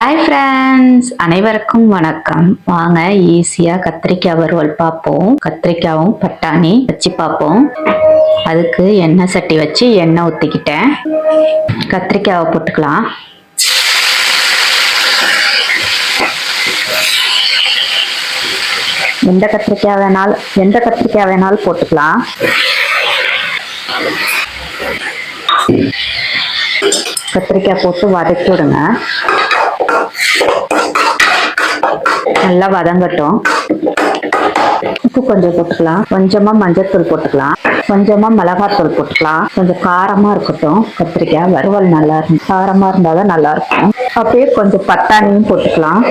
Hi friends, அனைவருக்கும் வணக்கம். வாங்க ஈஸியாக கத்திரிக்காய் வறுவல் பார்ப்போம். கத்திரிக்காயும் பட்டாணி வச்சு பார்ப்போம். அதுக்கு எண்ணெய் சட்டி வச்சு எண்ணெய் ஊற்றிக்கிட்டேன். கத்திரிக்காயை போட்டுக்கலாம். எந்த கத்திரிக்காய் வேணாலும் போட்டுக்கலாம். கத்திரிக்காய் போட்டு வதக்கி விடுங்க. நல்லா வதங்கட்டும். உப்பு கொஞ்சம் போட்டுக்கலாம். கொஞ்சமா மஞ்சள்தூள் போட்டுக்கலாம். கொஞ்சமா மிளகாத்தூள் போட்டுக்கலாம். கொஞ்சம் காரமா இருக்கட்டும். கத்திரிக்காய் வறுவல் நல்லா இருக்கும். காரமா இருந்தாதான் நல்லா இருக்கும். அப்படியே கொஞ்சம் பட்டாணியும் போட்டுக்கலாம்.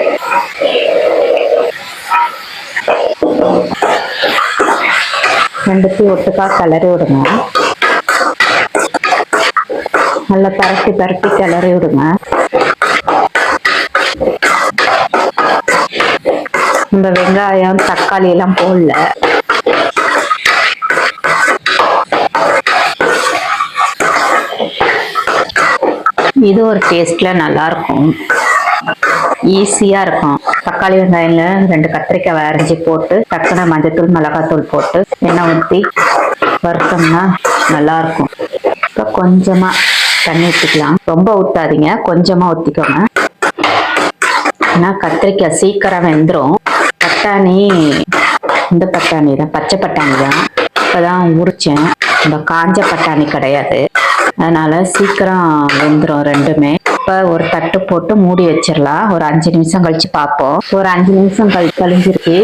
ரெண்டுத்தையும் ஒட்டுக்கா கிளறி விடுங்க. நல்லா பரட்டி கிளறி விடுங்க. இந்த வெங்காயம் தக்காளி எல்லாம் போடல. இது ஒரு டேஸ்ட்ல நல்லா இருக்கும். ஈஸியா இருக்கும். தக்காளி வெங்காயம்ல 2 கத்திரிக்காய் அரைஞ்சி போட்டு டக்குன மஞ்சத்தூள் மிளகாத்தூள் போட்டு எண்ணெய் ஊற்றி வறுத்தோம்னா நல்லா இருக்கும். இப்போ கொஞ்சமா தண்ணி ஊற்றிக்கலாம். ரொம்ப ஊற்றாதீங்க, கொஞ்சமா ஊற்றிக்கோங்க. ஏன்னா கத்திரிக்காய் சீக்கிரம் வெந்துடும். பட்டாணி இந்த பட்டாணி தான், பச்சை பட்டாணி தான். இப்போதான் உரிச்சேன். இந்த காஞ்ச பட்டாணி கிடையாது. அதனால சீக்கிரம் வெந்துடும் ரெண்டுமே. இப்போ ஒரு தட்டு போட்டு மூடி வச்சிடலாம். ஒரு 5 நிமிஷம் கழிச்சு பார்ப்போம். ஒரு 5 நிமிஷம் கழிஞ்சிருக்கு.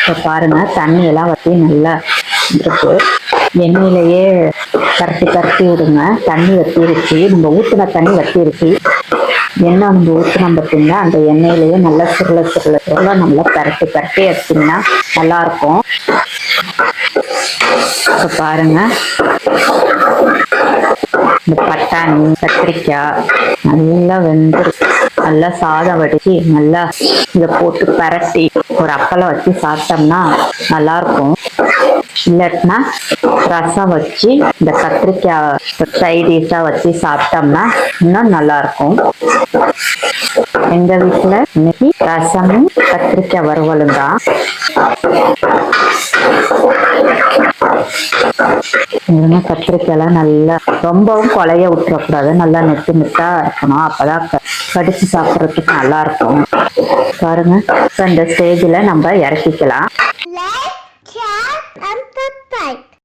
இப்போ பாருங்க, தண்ணி எல்லாம் வற்றி நல்லா இருக்கு. எண்ணெயிலேயே பரட்டி விடுங்க. தண்ணி வத்திருச்சு. நம்ம ஊற்றின தண்ணி வத்திருச்சு. எண்ணெய் நம்ம ஊற்றினோம் பார்த்தீங்கன்னா, அந்த எண்ணெயிலேயே நல்லா சுருள நல்லா பரட்டி எடுத்தீங்கன்னா நல்லா இருக்கும். இப்போ பாருங்க, இந்த பட்டாணி கத்திரிக்காய் நல்லா வெந்துருக்கு. நல்லா சாதம் வடிச்சு நல்லா இதை போட்டு பரட்டி ஒரு அப்பளம் வச்சு சாப்பிட்டோம்னா நல்லா இருக்கும். இல்லைன்னா ரசம் வச்சு இந்த கத்திரிக்காய் சைடிஷா வச்சு சாப்பிட்டோம்னா இன்னும் நல்லா இருக்கும். எங்க வீட்டுல இன்னைக்கு ரசமும் கத்திரிக்காய் வறுவலும் தான். கத்திரிக்காய்லாம் நல்லா ரொம்பவும் கொலைய விட்டுறக்கூடாது. நல்லா நெட்டா இருக்கணும். அப்பதான் கடிச்சு சாப்பிட்றதுக்கு நல்லா இருக்கும். பாருங்க, இந்த ஸ்டேஜ்ல நம்ம இறக்கிக்கலாம்.